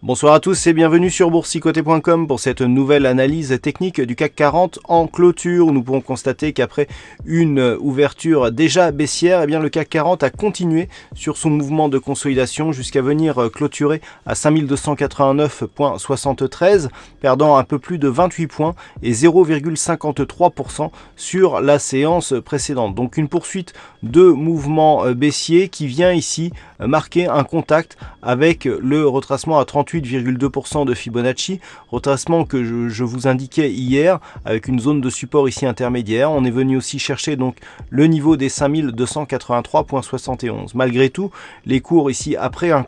Bonsoir à tous et bienvenue sur boursicoté.com pour cette nouvelle analyse technique du CAC 40 en clôture. Nous pouvons constater qu'après une ouverture déjà baissière, eh bien le CAC 40 a continué sur son mouvement de consolidation jusqu'à venir clôturer à 5289,73, perdant un peu plus de 28 points et 0,53% sur la séance précédente. Donc une poursuite de mouvement baissier qui vient ici marquer un contact avec le retracement à 38,2% de Fibonacci, retracement que je vous indiquais hier avec une zone de support ici intermédiaire. On est venu aussi chercher donc le niveau des 5283,71. Malgré tout, les cours ici après un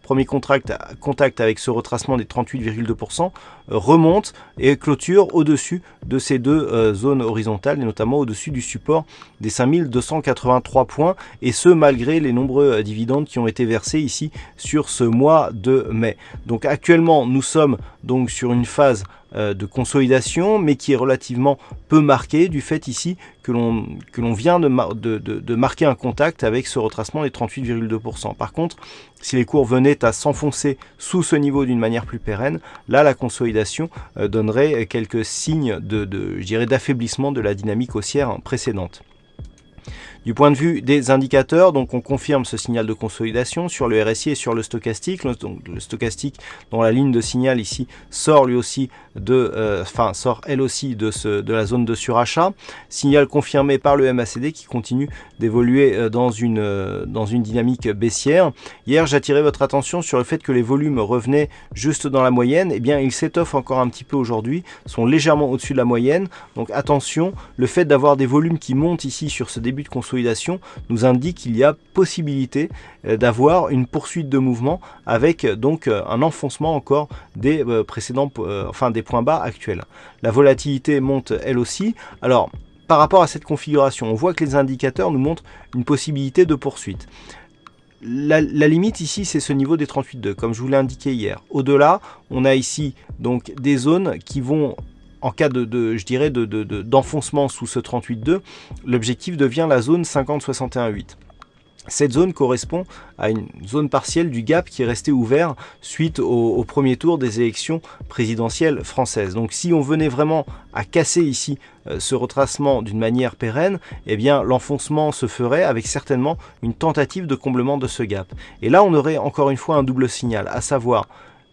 premier contact avec ce retracement des 38,2% remonte et clôture au-dessus de ces deux zones horizontales et notamment au-dessus du support des 5283 points, et ce malgré les nombreux dividendes qui ont été versés ici sur ce mois de mai. Donc actuellement nous sommes donc sur une phase de consolidation, mais qui est relativement peu marquée du fait ici que l'on vient de marquer un contact avec ce retracement des 38,2%. Par contre, si les cours venaient à s'enfoncer sous ce niveau d'une manière plus pérenne, là la consolidation donnerait quelques signes je dirais, d'affaiblissement de la dynamique haussière précédente. Du point de vue des indicateurs, donc on confirme ce signal de consolidation sur le RSI et sur le stochastique. Donc le stochastique dont la ligne de signal ici sort lui aussi sort elle aussi de la zone de surachat. Signal confirmé par le MACD qui continue d'évoluer dans une dynamique baissière. Hier, j'attirais votre attention sur le fait que les volumes revenaient juste dans la moyenne. Eh bien, ils s'étoffent encore un petit peu aujourd'hui, sont légèrement au-dessus de la moyenne. Donc attention, le fait d'avoir des volumes qui montent ici sur ce début de consolidation nous indique qu'il y a possibilité d'avoir une poursuite de mouvement avec donc un enfoncement encore des des points bas actuels. La volatilité monte elle aussi. Alors, par rapport à cette configuration, on voit que les indicateurs nous montrent une possibilité de poursuite. La limite ici, c'est ce niveau des 38,2, comme je vous l'ai indiqué hier. Au-delà, on a ici donc des zones qui vont, en cas d'enfoncement sous ce 38,2, l'objectif devient la zone 50,61,8. Cette zone correspond à une zone partielle du gap qui est resté ouvert suite au premier tour des élections présidentielles françaises. Donc si on venait vraiment à casser ici ce retracement d'une manière pérenne, eh bien l'enfoncement se ferait avec certainement une tentative de comblement de ce gap. Et là on aurait encore une fois un double signal, à savoir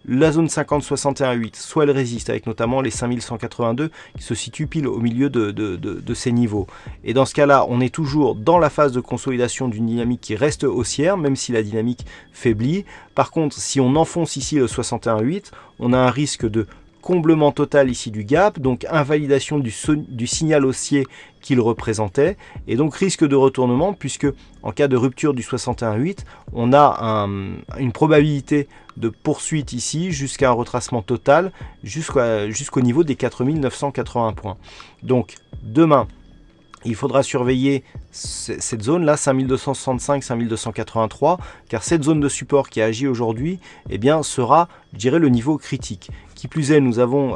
la zone 50,61,8, soit elle résiste avec notamment les 5182 qui se situent pile au milieu de ces niveaux. Et dans ce cas-là, on est toujours dans la phase de consolidation d'une dynamique qui reste haussière, même si la dynamique faiblit. Par contre, si on enfonce ici le 61,8, on a un risque de comblement total ici du gap, donc invalidation du signal haussier qu'il représentait, et donc risque de retournement, puisque en cas de rupture du 61,8, on a une probabilité de poursuite ici jusqu'à un retracement total jusqu'au niveau des 4980 points. Donc demain, il faudra surveiller cette zone-là, 5265, 5283, car cette zone de support qui agit aujourd'hui, eh bien, sera, je dirais, le niveau critique. Qui plus est, nous avons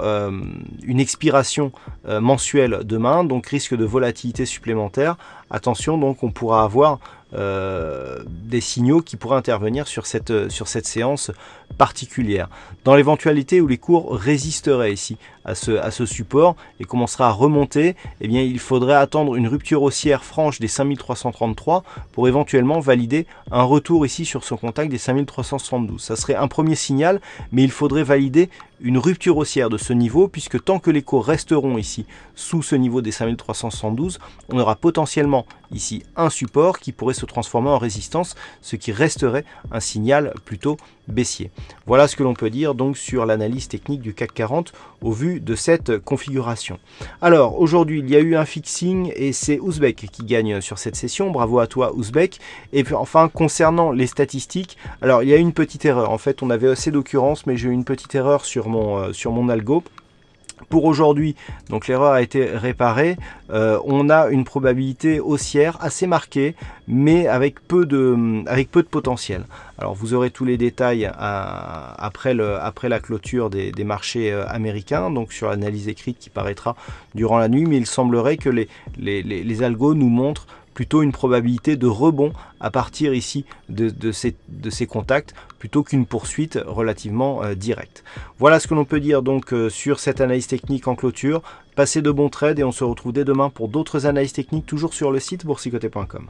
une expiration mensuelle demain, donc risque de volatilité supplémentaire. Attention, donc on pourra avoir des signaux qui pourraient intervenir sur cette séance particulière. Dans l'éventualité où les cours résisteraient ici à ce support et commencera à remonter, eh bien, il faudrait attendre une rupture haussière franche des 5333 pour éventuellement valider un retour ici sur ce contact des 5372. Ça serait un premier signal, mais il faudrait valider une rupture haussière de ce niveau, puisque tant que les cours resteront ici sous ce niveau des 5372, on aura potentiellement ici un support qui pourrait se transformer en résistance, ce qui resterait un signal plutôt baissier. Voilà ce que l'on peut dire donc sur l'analyse technique du CAC 40 au vu de cette configuration. Alors aujourd'hui il y a eu un fixing et c'est Ouzbek qui gagne sur cette session. Bravo à toi Ouzbek. Et puis enfin concernant les statistiques, alors il y a eu une petite erreur. En fait on avait assez d'occurrences, mais j'ai eu une petite erreur sur mon algo. Pour aujourd'hui, donc l'erreur a été réparée, on a une probabilité haussière assez marquée, mais avec peu de potentiel. Alors vous aurez tous les détails après la clôture des marchés américains, donc sur l'analyse écrite qui paraîtra durant la nuit, mais il semblerait que les algos nous montrent plutôt une probabilité de rebond à partir ici de ces contacts, plutôt qu'une poursuite relativement directe. Voilà ce que l'on peut dire donc sur cette analyse technique en clôture. Passez de bons trades et on se retrouve dès demain pour d'autres analyses techniques, toujours sur le site boursicoté.com.